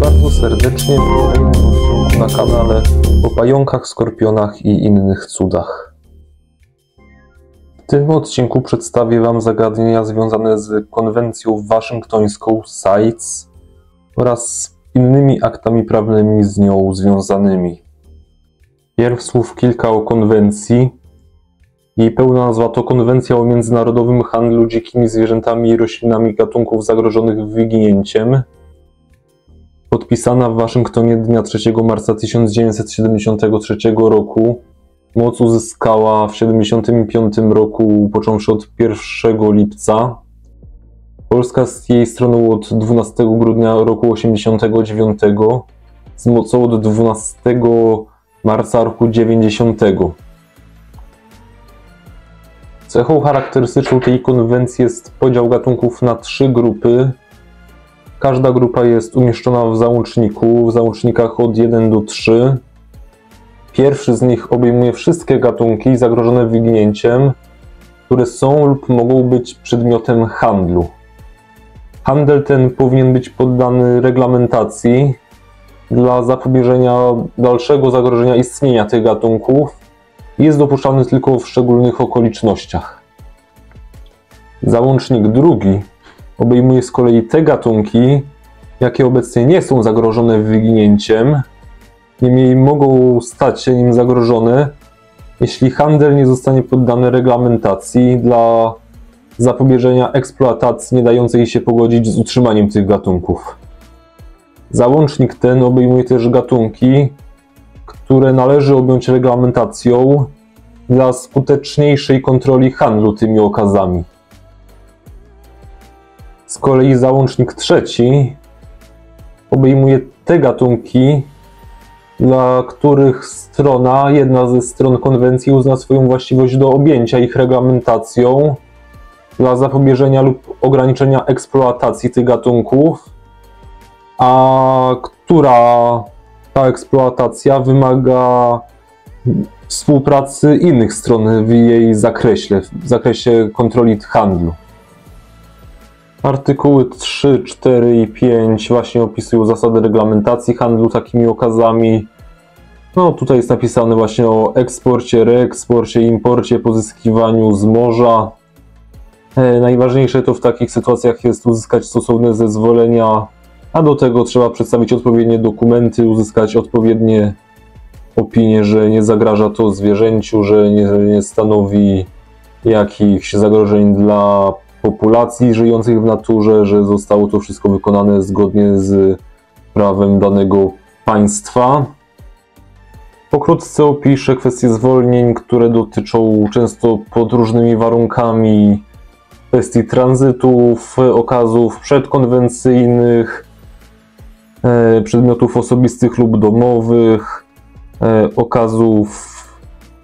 bardzo serdecznie w kolejnym odcinku na kanale o pająkach, skorpionach i innych cudach. W tym odcinku przedstawię Wam zagadnienia związane z konwencją waszyngtońską CITES oraz innymi aktami prawnymi z nią związanymi. Pierw słów kilka o konwencji. Jej pełna nazwa to Konwencja o międzynarodowym handlu dzikimi zwierzętami i roślinami gatunków zagrożonych wyginięciem, podpisana w Waszyngtonie dnia 3 marca 1973 roku. Moc uzyskała w 1975 roku, począwszy od 1 lipca. Polska z jej stroną od 12 grudnia roku 1989, z mocą od 12 marca roku 90. Cechą charakterystyczną tej konwencji jest podział gatunków na 3 grupy. Każda grupa jest umieszczona w załącznikach od 1 do 3. Pierwszy z nich obejmuje wszystkie gatunki zagrożone wyginięciem, które są lub mogą być przedmiotem handlu. Handel ten powinien być poddany reglamentacji dla zapobieżenia dalszego zagrożenia istnienia tych gatunków. Jest dopuszczalny tylko w szczególnych okolicznościach. Załącznik drugi obejmuje z kolei te gatunki, jakie obecnie nie są zagrożone wyginięciem, niemniej mogą stać się nim zagrożone, jeśli handel nie zostanie poddany reglamentacji dla zapobieżenia eksploatacji nie dającej się pogodzić z utrzymaniem tych gatunków. Załącznik ten obejmuje też gatunki, które należy objąć reglamentacją dla skuteczniejszej kontroli handlu tymi okazami. Z kolei załącznik trzeci obejmuje te gatunki, dla których jedna ze stron konwencji uzna swoją właściwość do objęcia ich reglamentacją dla zapobieżenia lub ograniczenia eksploatacji tych gatunków, a ta eksploatacja wymaga współpracy innych stron w jej zakresie kontroli handlu. Artykuły 3, 4 i 5 właśnie opisują zasady reglamentacji handlu takimi okazami. Tutaj jest napisane właśnie o eksporcie, reeksporcie, imporcie, pozyskiwaniu z morza. Najważniejsze to w takich sytuacjach jest uzyskać stosowne zezwolenia, a do tego trzeba przedstawić odpowiednie dokumenty, uzyskać odpowiednie opinie, że nie zagraża to zwierzęciu, że nie stanowi jakichś zagrożeń dla populacji żyjących w naturze, że zostało to wszystko wykonane zgodnie z prawem danego państwa. Pokrótce opiszę kwestie zwolnień, które dotyczą często pod różnymi warunkami kwestii tranzytów, okazów przedkonwencyjnych, przedmiotów osobistych lub domowych, okazów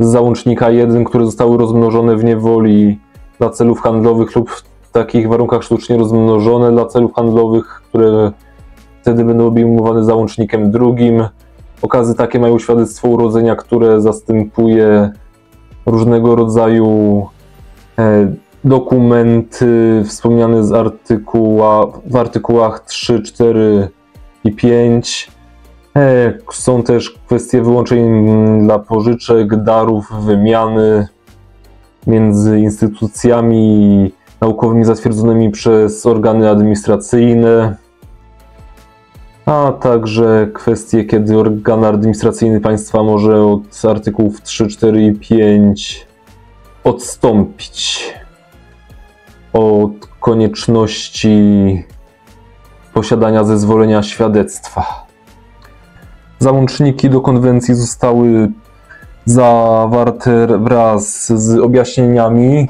z załącznika 1, które zostały rozmnożone w niewoli dla celów handlowych lub w takich warunkach sztucznie rozmnożone dla celów handlowych, które wtedy będą obejmowane załącznikiem drugim. Okazy takie mają świadectwo urodzenia, które zastępuje różnego rodzaju dokumenty wspomniane w artykułach 3, 4 i 5. Są też kwestie wyłączeń dla pożyczek, darów, wymiany między instytucjami naukowymi zatwierdzonymi przez organy administracyjne, a także kwestie, kiedy organ administracyjny państwa może od artykułów 3, 4 i 5 odstąpić od konieczności posiadania zezwolenia świadectwa. Załączniki do konwencji zostały zawarte wraz z objaśnieniami.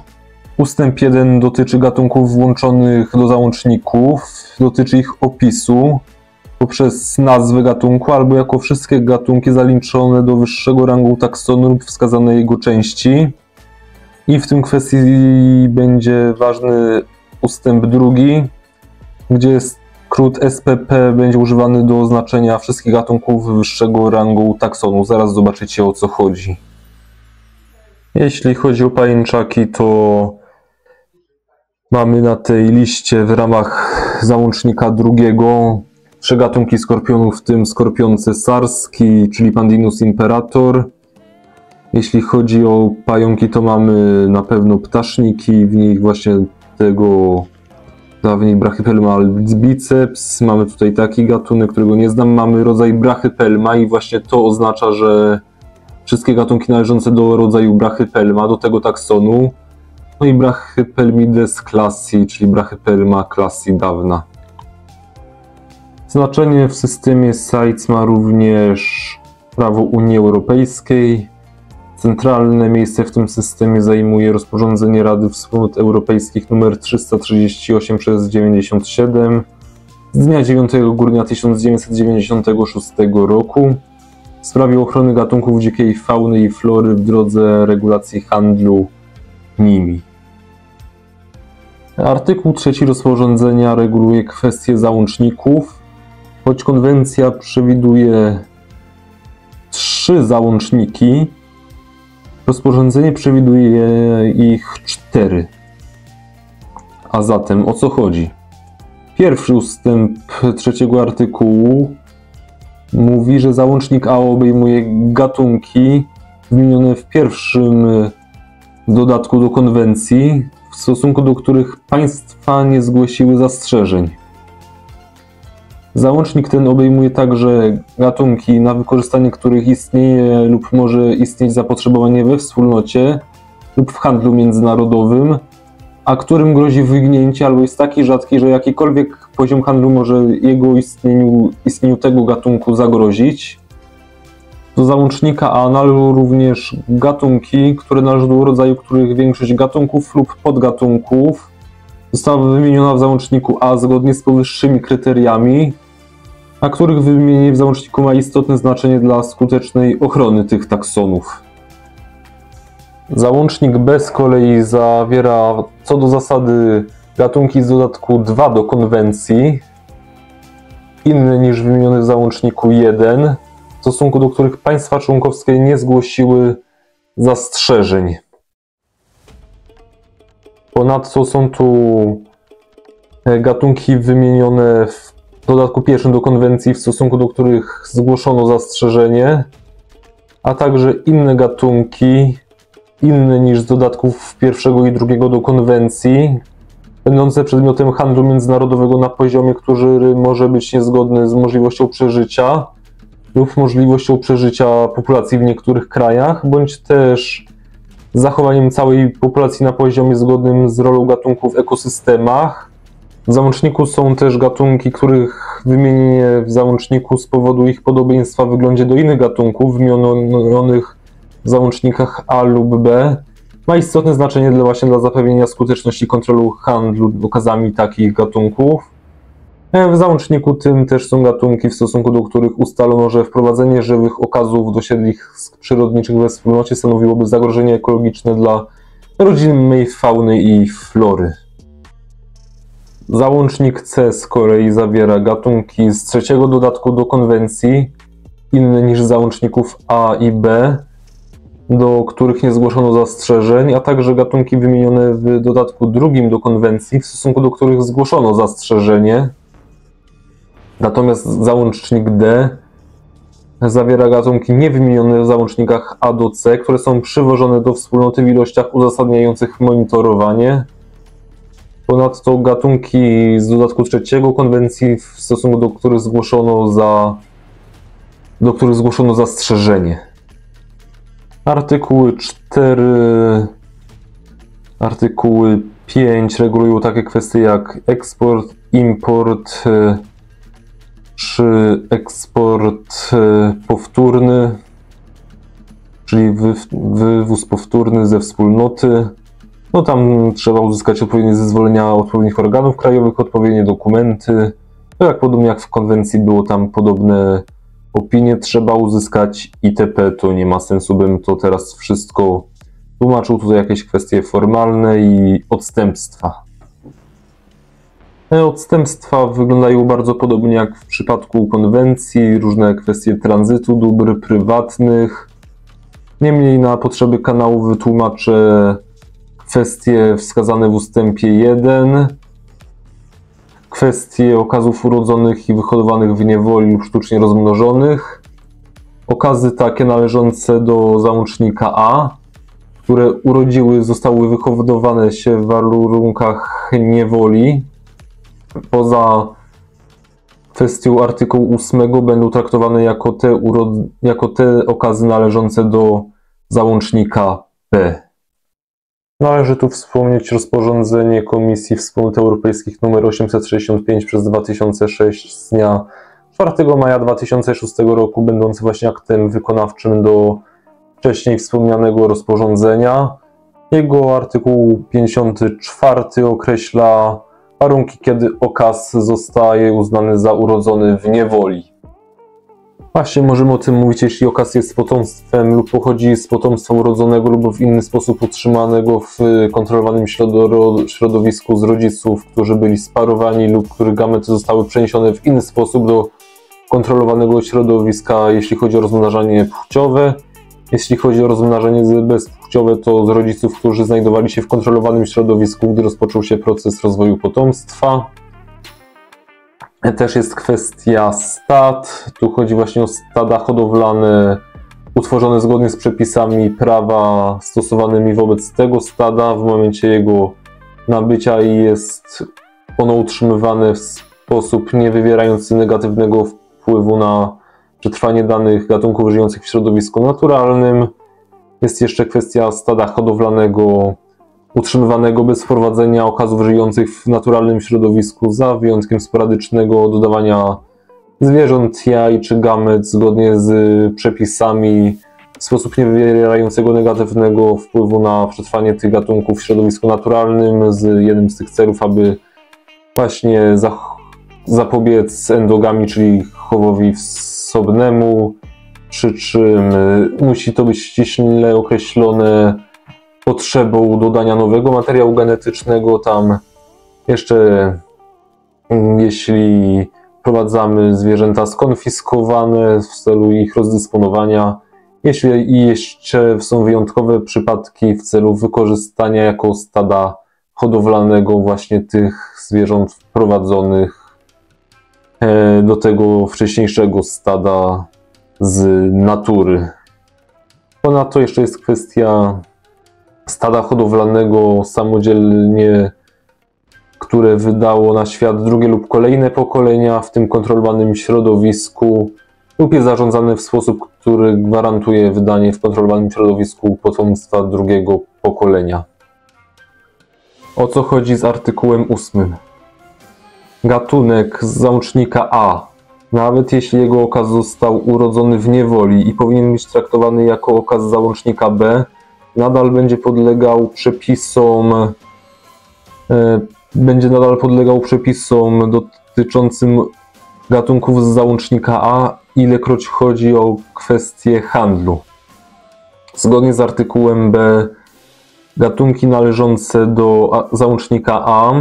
Ustęp 1 dotyczy gatunków włączonych do załączników, dotyczy ich opisu poprzez nazwę gatunku albo jako wszystkie gatunki zaliczone do wyższego rangu taksonu lub wskazane jego części. I w tym kwestii będzie ważny ustęp 2, gdzie skrót SPP będzie używany do oznaczenia wszystkich gatunków wyższego rangu taksonu. Zaraz zobaczycie, o co chodzi. Jeśli chodzi o pajęczaki, to mamy na tej liście w ramach załącznika 2 3 gatunki skorpionów, w tym skorpion cesarski, czyli Pandinus imperator. Jeśli chodzi o pająki, to mamy na pewno ptaszniki, w nich właśnie tego dawniej Brachypelma albiceps. Mamy tutaj taki gatunek, którego nie znam. Mamy rodzaj Brachypelma i właśnie to oznacza, że wszystkie gatunki należące do rodzaju Brachypelma, do tego taksonu. No i Brachypelmides classy, czyli Brachypelma classy dawna. Znaczenie w systemie CITES ma również prawo Unii Europejskiej. Centralne miejsce w tym systemie zajmuje rozporządzenie Rady Wspólnot Europejskich nr 338/97 z dnia 9 grudnia 1996 roku w sprawie ochrony gatunków dzikiej fauny i flory w drodze regulacji handlu nimi. Artykuł 3 rozporządzenia reguluje kwestie załączników. Choć konwencja przewiduje 3 załączniki, rozporządzenie przewiduje ich 4. A zatem o co chodzi? Pierwszy ustęp 3 artykułu mówi, że załącznik A obejmuje gatunki wymienione w pierwszym dodatku do konwencji, w stosunku do których państwa nie zgłosiły zastrzeżeń. Załącznik ten obejmuje także gatunki, na wykorzystanie których istnieje lub może istnieć zapotrzebowanie we wspólnocie lub w handlu międzynarodowym, a którym grozi wyginięcie albo jest taki rzadki, że jakikolwiek poziom handlu może jego istnieniu tego gatunku zagrozić. Do załącznika A należą również gatunki, które należą do rodzaju, których większość gatunków lub podgatunków została wymieniona w załączniku A zgodnie z powyższymi kryteriami, a których wymienienie w załączniku ma istotne znaczenie dla skutecznej ochrony tych taksonów. Załącznik B z kolei zawiera co do zasady gatunki z dodatku 2 do konwencji, inne niż wymienione w załączniku 1, w stosunku do których państwa członkowskie nie zgłosiły zastrzeżeń. Ponadto są tu gatunki wymienione w dodatku 1 do konwencji, w stosunku do których zgłoszono zastrzeżenie, a także inne gatunki, inne niż z dodatków 1 i 2 do konwencji, będące przedmiotem handlu międzynarodowego na poziomie, który może być niezgodny z możliwością przeżycia lub możliwością przeżycia populacji w niektórych krajach, bądź też zachowaniem całej populacji na poziomie zgodnym z rolą gatunków w ekosystemach. W załączniku są też gatunki, których wymienienie w załączniku z powodu ich podobieństwa w wyglądzie do innych gatunków wymienionych w załącznikach A lub B ma istotne znaczenie dla zapewnienia skuteczności kontroli handlu okazami takich gatunków. W załączniku tym też są gatunki, w stosunku do których ustalono, że wprowadzenie żywych okazów do siedlisk przyrodniczych we wspólnocie stanowiłoby zagrożenie ekologiczne dla rodzimej fauny i flory. Załącznik C z kolei zawiera gatunki z 3 dodatku do konwencji, inne niż załączników A i B, do których nie zgłoszono zastrzeżeń, a także gatunki wymienione w dodatku 2 do konwencji, w stosunku do których zgłoszono zastrzeżenie. Natomiast załącznik D zawiera gatunki niewymienione w załącznikach A do C, które są przywożone do wspólnoty w ilościach uzasadniających monitorowanie. Ponadto gatunki z dodatku 3 konwencji, w stosunku do których zgłoszono zastrzeżenie. Artykuły 4, artykuły 5 regulują takie kwestie jak eksport, import czy eksport powtórny, czyli wywóz powtórny ze wspólnoty. No tam trzeba uzyskać odpowiednie zezwolenia odpowiednich organów krajowych, odpowiednie dokumenty. No jak podobnie jak w konwencji było tam podobne opinie trzeba uzyskać itp. To nie ma sensu, bym to teraz wszystko tłumaczył. Tutaj jakieś kwestie formalne i odstępstwa. Odstępstwa wyglądają bardzo podobnie jak w przypadku konwencji, różne kwestie tranzytu dóbr prywatnych. Niemniej na potrzeby kanału wytłumaczę kwestie wskazane w ustępie 1. kwestie okazów urodzonych i wyhodowanych w niewoli lub sztucznie rozmnożonych. Okazy takie należące do załącznika A, które zostały wyhodowane się w warunkach niewoli. Poza kwestią artykułu 8 będą traktowane jako te okazy należące do załącznika B. Należy tu wspomnieć rozporządzenie Komisji Wspólnot Europejskich nr 865 przez 2006 z dnia 4 maja 2006 roku, będące właśnie aktem wykonawczym do wcześniej wspomnianego rozporządzenia. Jego artykuł 54 określa warunki, kiedy okaz zostaje uznany za urodzony w niewoli. Właśnie możemy o tym mówić, jeśli okaz jest potomstwem lub pochodzi z potomstwa urodzonego lub w inny sposób utrzymanego w kontrolowanym środowisku z rodziców, którzy byli sparowani lub których gamety zostały przeniesione w inny sposób do kontrolowanego środowiska, jeśli chodzi o rozmnażanie płciowe. Jeśli chodzi o rozmnażanie bezpłciowe, to z rodziców, którzy znajdowali się w kontrolowanym środowisku, gdy rozpoczął się proces rozwoju potomstwa. Też jest kwestia stad. Tu chodzi właśnie o stada hodowlane utworzone zgodnie z przepisami prawa stosowanymi wobec tego stada w momencie jego nabycia i jest ono utrzymywane w sposób nie wywierający negatywnego wpływu na przetrwanie danych gatunków żyjących w środowisku naturalnym. Jest jeszcze kwestia stada hodowlanego utrzymywanego bez wprowadzenia okazów żyjących w naturalnym środowisku, za wyjątkiem sporadycznego dodawania zwierząt, jaj czy gamet zgodnie z przepisami w sposób nie wywierającego negatywnego wpływu na przetrwanie tych gatunków w środowisku naturalnym, z jednym z tych celów, aby właśnie zapobiec endogamii, czyli chowowi wsobnemu, przy czym musi to być ściśle określone potrzebą dodania nowego materiału genetycznego. Tam jeszcze jeśli wprowadzamy zwierzęta skonfiskowane w celu ich rozdysponowania, jeśli jeszcze są wyjątkowe przypadki w celu wykorzystania jako stada hodowlanego właśnie tych zwierząt wprowadzonych do tego wcześniejszego stada z natury. Ponadto jeszcze jest kwestia stada hodowlanego samodzielnie, które wydało na świat drugie lub kolejne pokolenia w tym kontrolowanym środowisku lub jest zarządzane w sposób, który gwarantuje wydanie w kontrolowanym środowisku potomstwa drugiego pokolenia. O co chodzi z artykułem 8? Gatunek z załącznika A, nawet jeśli jego okaz został urodzony w niewoli i powinien być traktowany jako okaz z załącznika B, nadal będzie podlegał przepisom dotyczącym gatunków z załącznika A, ilekroć chodzi o kwestię handlu. Zgodnie z artykułem B gatunki należące do załącznika A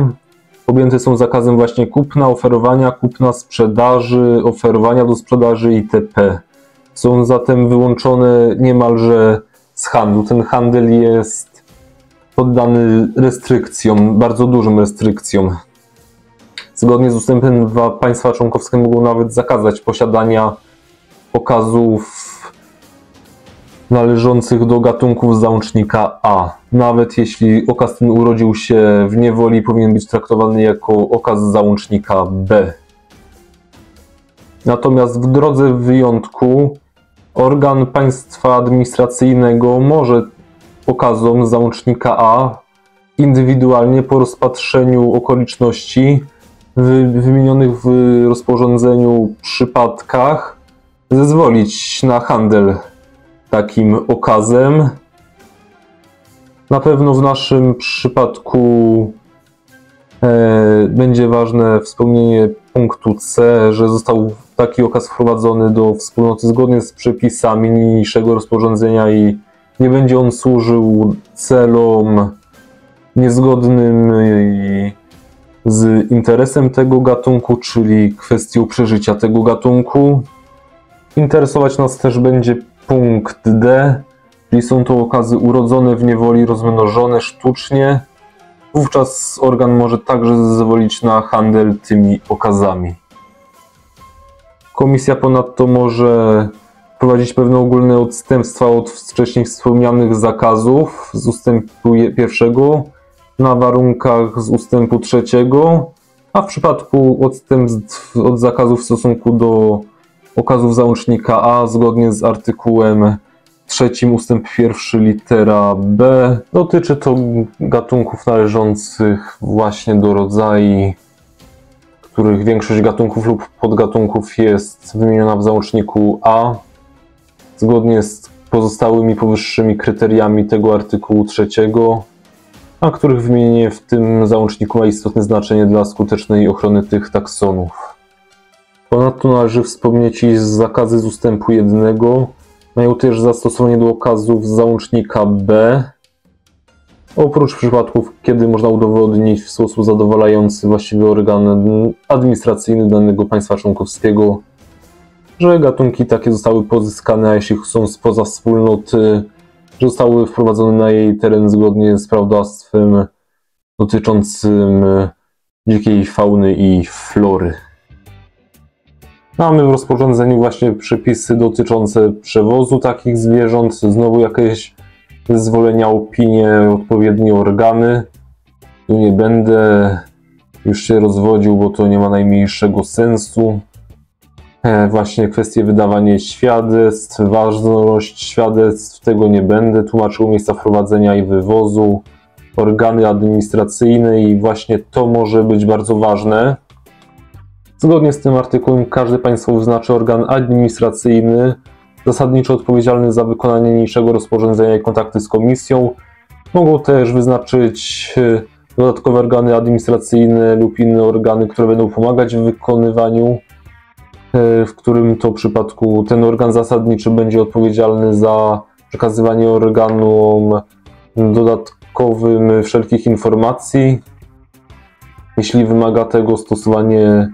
objęte są zakazem właśnie kupna, oferowania, kupna, sprzedaży, oferowania do sprzedaży itp. Są zatem wyłączone niemalże z handlu. Ten handel jest poddany restrykcjom, bardzo dużym restrykcjom. Zgodnie z ustępem 2 państwa członkowskie mogą nawet zakazać posiadania okazów należących do gatunków z załącznika A. Nawet jeśli okaz ten urodził się w niewoli, powinien być traktowany jako okaz z załącznika B. Natomiast w drodze wyjątku organ państwa administracyjnego może okazom z załącznika A indywidualnie po rozpatrzeniu okoliczności wymienionych w rozporządzeniu przypadkach zezwolić na handel takim okazem. Na pewno w naszym przypadku będzie ważne wspomnienie punktu C, że został taki okaz wprowadzony do wspólnoty zgodnie z przepisami niniejszego rozporządzenia i nie będzie on służył celom niezgodnym z interesem tego gatunku, czyli kwestią przeżycia tego gatunku. Interesować nas też będzie punkt D, czyli są to okazy urodzone w niewoli, rozmnożone sztucznie, wówczas organ może także zezwolić na handel tymi okazami. Komisja ponadto może wprowadzić pewne ogólne odstępstwa od wcześniej wspomnianych zakazów z ustępu 1 na warunkach z ustępu 3, a w przypadku odstępstw od zakazów w stosunku do okazów załącznika A zgodnie z artykułem 3 ustęp 1 litera B dotyczy to gatunków należących właśnie do rodzaju, których większość gatunków lub podgatunków jest wymieniona w załączniku A zgodnie z pozostałymi powyższymi kryteriami tego artykułu 3, a których wymienienie w tym załączniku ma istotne znaczenie dla skutecznej ochrony tych taksonów. Ponadto należy wspomnieć, iż zakazy z ustępu 1 mają też zastosowanie do okazów z załącznika B, oprócz przypadków, kiedy można udowodnić w sposób zadowalający właściwy organ administracyjny danego państwa członkowskiego, że gatunki takie zostały pozyskane, a jeśli są spoza wspólnoty, że zostały wprowadzone na jej teren zgodnie z prawodawstwem dotyczącym dzikiej fauny i flory. Mamy w rozporządzeniu właśnie przepisy dotyczące przewozu takich zwierząt, znowu jakieś zezwolenia, opinie, odpowiednie organy. Tu nie będę już się rozwodził, bo to nie ma najmniejszego sensu. Właśnie kwestie wydawania świadectw, ważność świadectw, tego nie będę tłumaczył, miejsca wprowadzenia i wywozu, organy administracyjne i właśnie to może być bardzo ważne. Zgodnie z tym artykułem każde państwo wyznaczy organ administracyjny, zasadniczo odpowiedzialny za wykonanie niniejszego rozporządzenia i kontakty z komisją. Mogą też wyznaczyć dodatkowe organy administracyjne lub inne organy, które będą pomagać w wykonywaniu, w którym to przypadku ten organ zasadniczy będzie odpowiedzialny za przekazywanie organom dodatkowym wszelkich informacji, jeśli wymaga tego stosowanie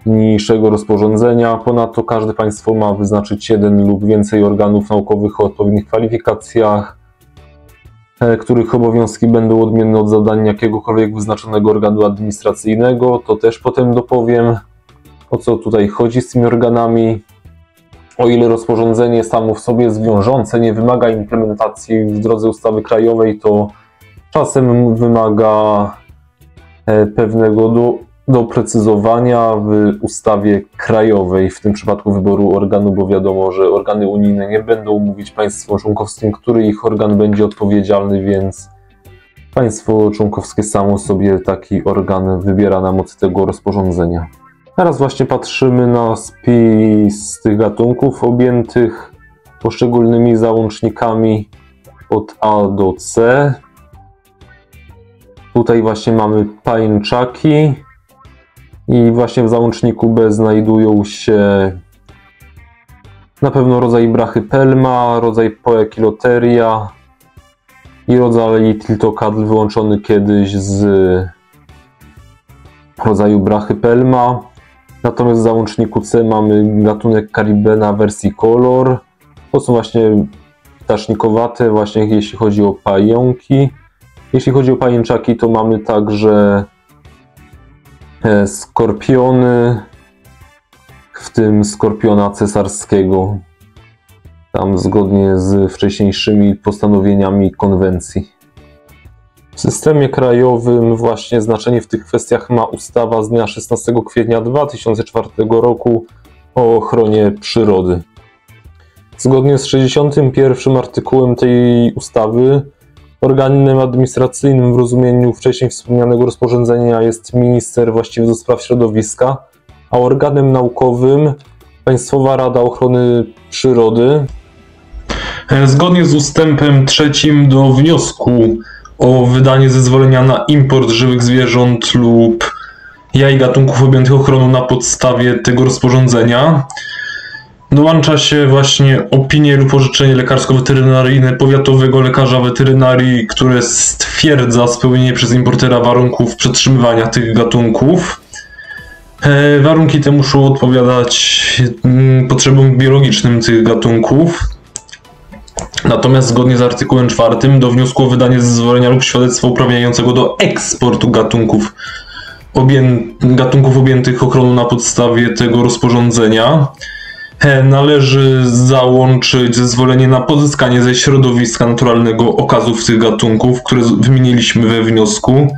niniejszego rozporządzenia. Ponadto każde państwo ma wyznaczyć 1 lub więcej organów naukowych o odpowiednich kwalifikacjach, których obowiązki będą odmienne od zadań jakiegokolwiek wyznaczonego organu administracyjnego. To też potem dopowiem, o co tutaj chodzi z tymi organami. O ile rozporządzenie samo w sobie jest wiążące, nie wymaga implementacji w drodze ustawy krajowej, to czasem wymaga pewnego doprecyzowania w ustawie krajowej, w tym przypadku wyboru organu, bo wiadomo, że organy unijne nie będą mówić państwom członkowskim, który ich organ będzie odpowiedzialny, więc państwo członkowskie samo sobie taki organ wybiera na mocy tego rozporządzenia. Teraz właśnie patrzymy na spis tych gatunków objętych poszczególnymi załącznikami od A do C. Tutaj właśnie mamy pajęczaki i właśnie w załączniku B znajdują się na pewno rodzaj brachypelma, rodzaj poekiloteria i rodzaj tiltocatl wyłączony kiedyś z rodzaju brachypelma. Natomiast w załączniku C mamy gatunek Caribena versicolor. To są właśnie ptasznikowate, właśnie jeśli chodzi o pająki. Jeśli chodzi o pajęczaki, to mamy także skorpiony, w tym skorpiona cesarskiego, tam zgodnie z wcześniejszymi postanowieniami konwencji. W systemie krajowym właśnie znaczenie w tych kwestiach ma ustawa z dnia 16 kwietnia 2004 roku o ochronie przyrody. Zgodnie z 61 artykułem tej ustawy organem administracyjnym w rozumieniu wcześniej wspomnianego rozporządzenia jest minister właściwy do spraw środowiska, a organem naukowym Państwowa Rada Ochrony Przyrody. Zgodnie z ustępem 3 do wniosku o wydanie zezwolenia na import żywych zwierząt lub jaj gatunków objętych ochroną na podstawie tego rozporządzenia dołącza się właśnie opinię lub orzeczenie lekarsko-weterynaryjne powiatowego lekarza weterynarii, które stwierdza spełnienie przez importera warunków przetrzymywania tych gatunków. Warunki te muszą odpowiadać potrzebom biologicznym tych gatunków. Natomiast zgodnie z artykułem 4 do wniosku o wydanie zezwolenia lub świadectwa uprawniającego do eksportu gatunków objętych ochroną na podstawie tego rozporządzenia należy załączyć zezwolenie na pozyskanie ze środowiska naturalnego okazów tych gatunków, które wymieniliśmy we wniosku,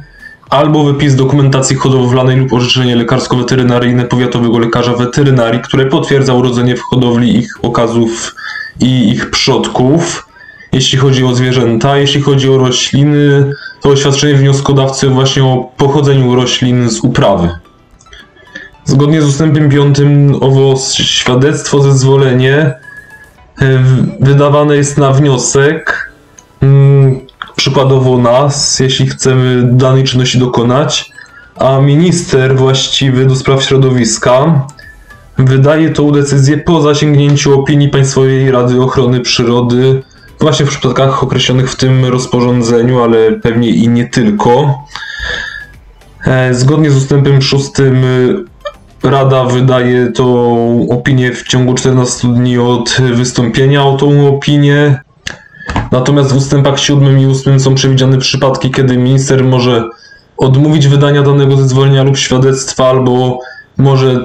albo wypis dokumentacji hodowlanej lub orzeczenie lekarsko-weterynaryjne powiatowego lekarza weterynarii, które potwierdza urodzenie w hodowli ich okazów i ich przodków, jeśli chodzi o zwierzęta. Jeśli chodzi o rośliny, to oświadczenie wnioskodawcy właśnie o pochodzeniu roślin z uprawy. Zgodnie z ustępem 5 owo świadectwo, zezwolenie wydawane jest na wniosek, przykładowo nas, jeśli chcemy danej czynności dokonać, a minister właściwy do spraw środowiska wydaje tą decyzję po zasięgnięciu opinii Państwowej Rady Ochrony Przyrody, właśnie w przypadkach określonych w tym rozporządzeniu, ale pewnie i nie tylko. Zgodnie z ustępem 6 Rada wydaje tą opinię w ciągu 14 dni od wystąpienia o tą opinię. Natomiast w ustępach 7 i 8 są przewidziane przypadki, kiedy minister może odmówić wydania danego zezwolenia lub świadectwa, albo może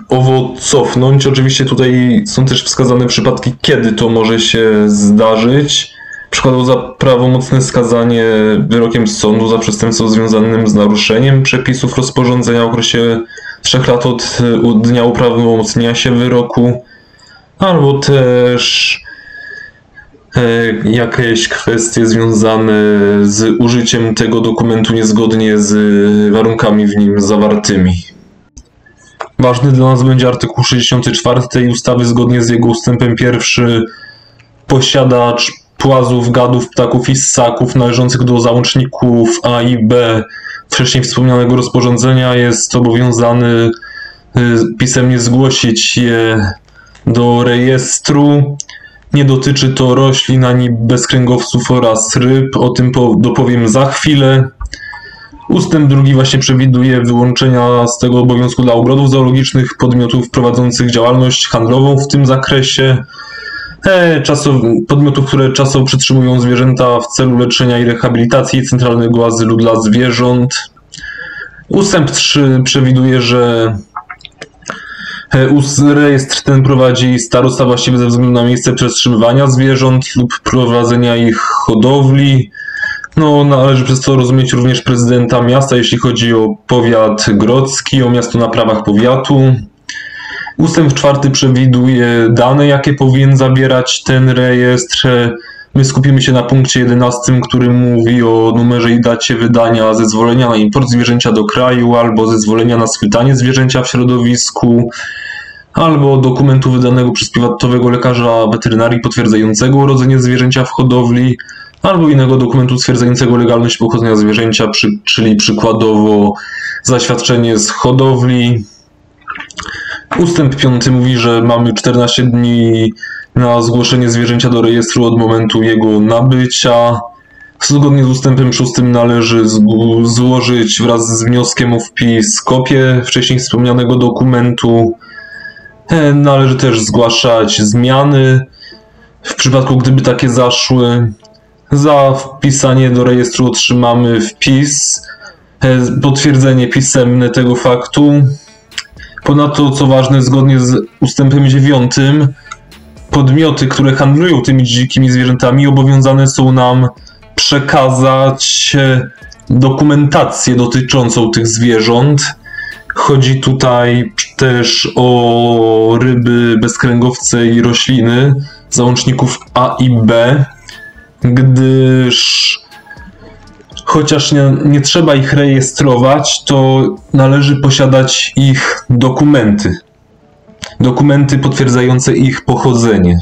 owo cofnąć. Oczywiście tutaj są też wskazane przypadki, kiedy to może się zdarzyć. Przykładowo za prawomocne skazanie wyrokiem sądu za przestępstwo związanym z naruszeniem przepisów rozporządzenia w okresie 3 lat od dnia uprawomocnienia się wyroku, albo też jakieś kwestie związane z użyciem tego dokumentu niezgodnie z warunkami w nim zawartymi. Ważny dla nas będzie artykuł 64 tej ustawy. Zgodnie z jego ustępem 1 posiadacz płazów, gadów, ptaków i ssaków należących do załączników A i B wcześniej wspomnianego rozporządzenia jest obowiązany pisemnie zgłosić je do rejestru. Nie dotyczy to roślin ani bezkręgowców oraz ryb, o tym dopowiem za chwilę. Ustęp 2 właśnie przewiduje wyłączenia z tego obowiązku dla ogrodów zoologicznych, podmiotów prowadzących działalność handlową w tym zakresie, podmiotów, które czasowo przetrzymują zwierzęta w celu leczenia i rehabilitacji, centralnego azylu dla zwierząt. Ustęp 3 przewiduje, że rejestr ten prowadzi starosta właściwy ze względu na miejsce przetrzymywania zwierząt lub prowadzenia ich hodowli. Należy przez to rozumieć również prezydenta miasta, jeśli chodzi o powiat grodzki, o miasto na prawach powiatu. Ustęp 4 przewiduje dane, jakie powinien zawierać ten rejestr. My skupimy się na punkcie 11, który mówi o numerze i dacie wydania zezwolenia na import zwierzęcia do kraju, albo zezwolenia na schwytanie zwierzęcia w środowisku, albo dokumentu wydanego przez powiatowego lekarza weterynarii potwierdzającego urodzenie zwierzęcia w hodowli, albo innego dokumentu stwierdzającego legalność pochodzenia zwierzęcia, czyli przykładowo zaświadczenie z hodowli. Ustęp 5 mówi, że mamy 14 dni na zgłoszenie zwierzęcia do rejestru od momentu jego nabycia. Zgodnie z ustępem 6 należy złożyć wraz z wnioskiem o wpis kopię wcześniej wspomnianego dokumentu. Należy też zgłaszać zmiany w przypadku, gdyby takie zaszły. Za wpisanie do rejestru otrzymamy wpis, potwierdzenie pisemne tego faktu. Ponadto, co ważne, zgodnie z ustępem 9, podmioty, które handlują tymi dzikimi zwierzętami, obowiązane są nam przekazać dokumentację dotyczącą tych zwierząt. Chodzi tutaj też o ryby, bezkręgowce i rośliny załączników A i B, gdyż chociaż nie trzeba ich rejestrować, to należy posiadać ich dokumenty. Dokumenty potwierdzające ich pochodzenie.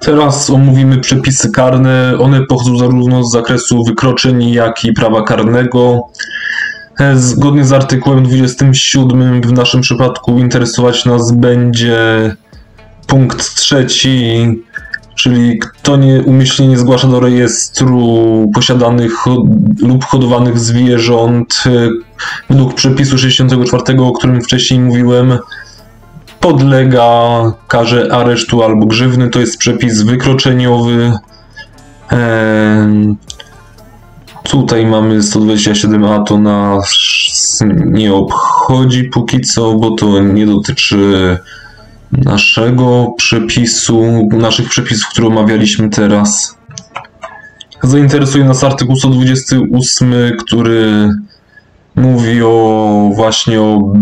Teraz omówimy przepisy karne. One pochodzą zarówno z zakresu wykroczeń, jak i prawa karnego. Zgodnie z artykułem 27 w naszym przypadku interesować nas będzie punkt 3, czyli kto umyślnie nie zgłasza do rejestru posiadanych lub hodowanych zwierząt według przepisu 64, o którym wcześniej mówiłem, podlega karze aresztu albo grzywny. To jest przepis wykroczeniowy. Tutaj mamy 127a, to nas nie obchodzi póki co, bo to nie dotyczy naszych przepisów, które omawialiśmy teraz. Zainteresuje nas artykuł 128, który mówi właśnie o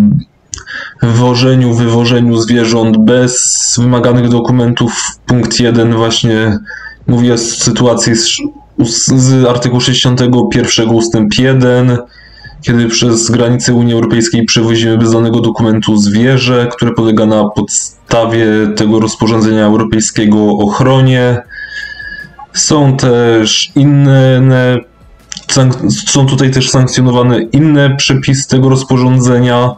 wywożeniu zwierząt bez wymaganych dokumentów. Punkt 1 właśnie mówi o sytuacji z artykułu 61 ustęp 1, kiedy przez granicę Unii Europejskiej przewozimy bez danego dokumentu zwierzę, które podlega na podstawie tego rozporządzenia europejskiego o ochronie. Są tutaj też sankcjonowane inne przepisy tego rozporządzenia.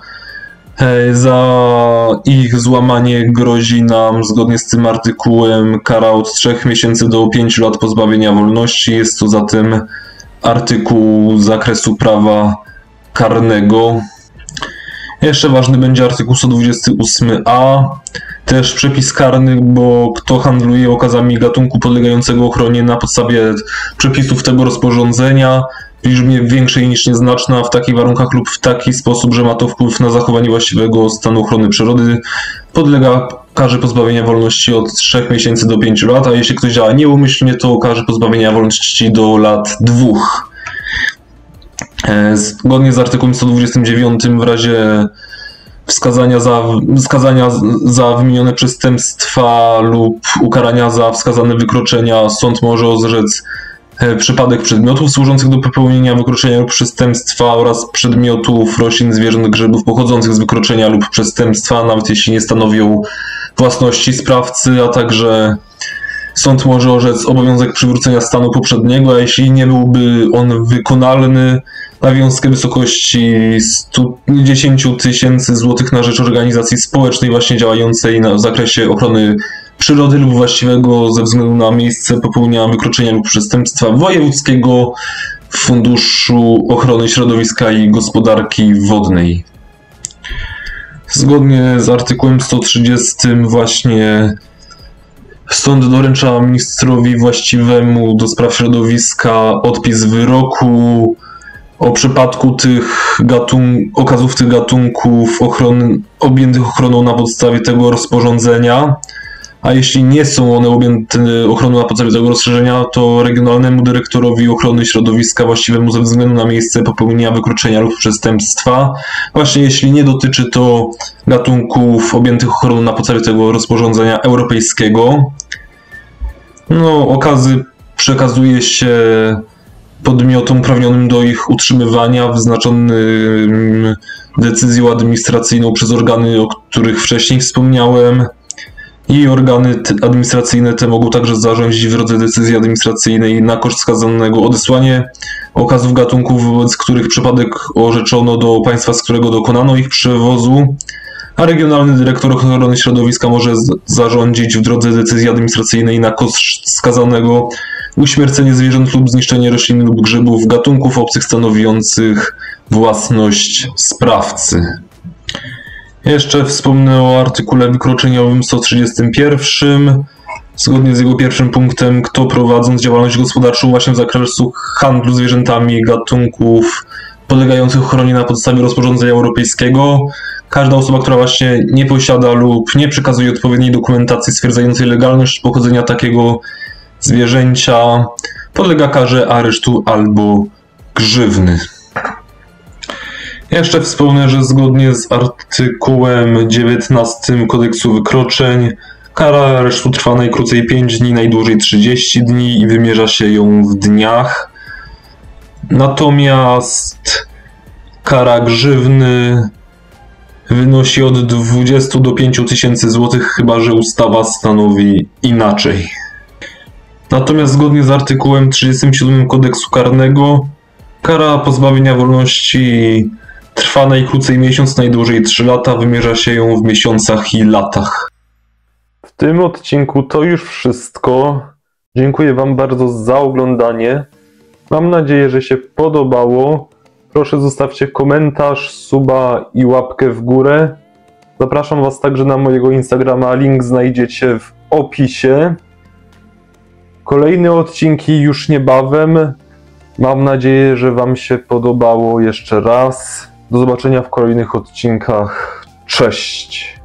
Za ich złamanie grozi nam, zgodnie z tym artykułem, kara od 3 miesięcy do 5 lat pozbawienia wolności. Jest to zatem artykuł z zakresu prawa karnego. Jeszcze ważny będzie artykuł 128a, też przepis karny, bo kto handluje okazami gatunku podlegającego ochronie na podstawie przepisów tego rozporządzenia w liczbie większej niż nieznaczna, w takich warunkach lub w taki sposób, że ma to wpływ na zachowanie właściwego stanu ochrony przyrody, podlega karze pozbawienia wolności od 3 miesięcy do 5 lat, a jeśli ktoś działa nieumyślnie, to karze pozbawienia wolności do lat 2. Zgodnie z artykułem 129 w razie wskazania za wymienione przestępstwa lub ukarania za wskazane wykroczenia sąd może orzec przypadek przedmiotów służących do popełnienia wykroczenia lub przestępstwa oraz przedmiotów, roślin, zwierząt, grzybów pochodzących z wykroczenia lub przestępstwa, nawet jeśli nie stanowią własności sprawcy, a także sąd może orzec obowiązek przywrócenia stanu poprzedniego, a jeśli nie byłby on wykonalny, nawiązkę w wysokości 110 000 złotych na rzecz organizacji społecznej właśnie działającej w zakresie ochrony przyrody lub właściwego ze względu na miejsce popełnienia wykroczenia lub przestępstwa Wojewódzkiego Funduszu Ochrony Środowiska i Gospodarki Wodnej. Zgodnie z artykułem 130 właśnie sąd doręcza ministrowi właściwemu do spraw środowiska odpis wyroku o przypadku tych okazów tych gatunków objętych ochroną na podstawie tego rozporządzenia, a jeśli nie są one objęte ochroną na podstawie tego rozszerzenia, to regionalnemu dyrektorowi ochrony środowiska właściwemu ze względu na miejsce popełnienia wykroczenia lub przestępstwa, właśnie jeśli nie dotyczy to gatunków objętych ochroną na podstawie tego rozporządzenia europejskiego. Okazy przekazuje się podmiotom uprawnionym do ich utrzymywania, wyznaczonym decyzją administracyjną przez organy, o których wcześniej wspomniałem. I organy administracyjne te mogą także zarządzić w drodze decyzji administracyjnej na koszt skazanego odesłanie okazów gatunków, wobec których przypadek orzeczono do państwa, z którego dokonano ich przewozu, a regionalny dyrektor ochrony środowiska może zarządzić w drodze decyzji administracyjnej na koszt skazanego uśmiercenie zwierząt lub zniszczenie roślin lub grzybów, gatunków obcych stanowiących własność sprawcy. Jeszcze wspomnę o artykule wykroczeniowym 131. Zgodnie z jego pierwszym punktem, kto prowadząc działalność gospodarczą właśnie w zakresie handlu zwierzętami gatunków podlegających ochronie na podstawie rozporządzenia europejskiego, każda osoba, która właśnie nie posiada lub nie przekazuje odpowiedniej dokumentacji stwierdzającej legalność pochodzenia takiego zwierzęcia, podlega karze aresztu albo grzywny. Jeszcze wspomnę, że zgodnie z artykułem 19 Kodeksu Wykroczeń kara aresztu trwa najkrócej 5 dni, najdłużej 30 dni i wymierza się ją w dniach. Natomiast kara grzywny wynosi od 20 do 5 tysięcy złotych, chyba że ustawa stanowi inaczej. Natomiast zgodnie z artykułem 37 Kodeksu Karnego kara pozbawienia wolności trwa najkrócej miesiąc, najdłużej 3 lata, wymierza się ją w miesiącach i latach. W tym odcinku to już wszystko. Dziękuję Wam bardzo za oglądanie. Mam nadzieję, że się podobało. Proszę zostawcie komentarz, suba i łapkę w górę. Zapraszam Was także na mojego Instagrama, link znajdziecie w opisie. Kolejne odcinki już niebawem. Mam nadzieję, że Wam się podobało jeszcze raz. Do zobaczenia w kolejnych odcinkach. Cześć!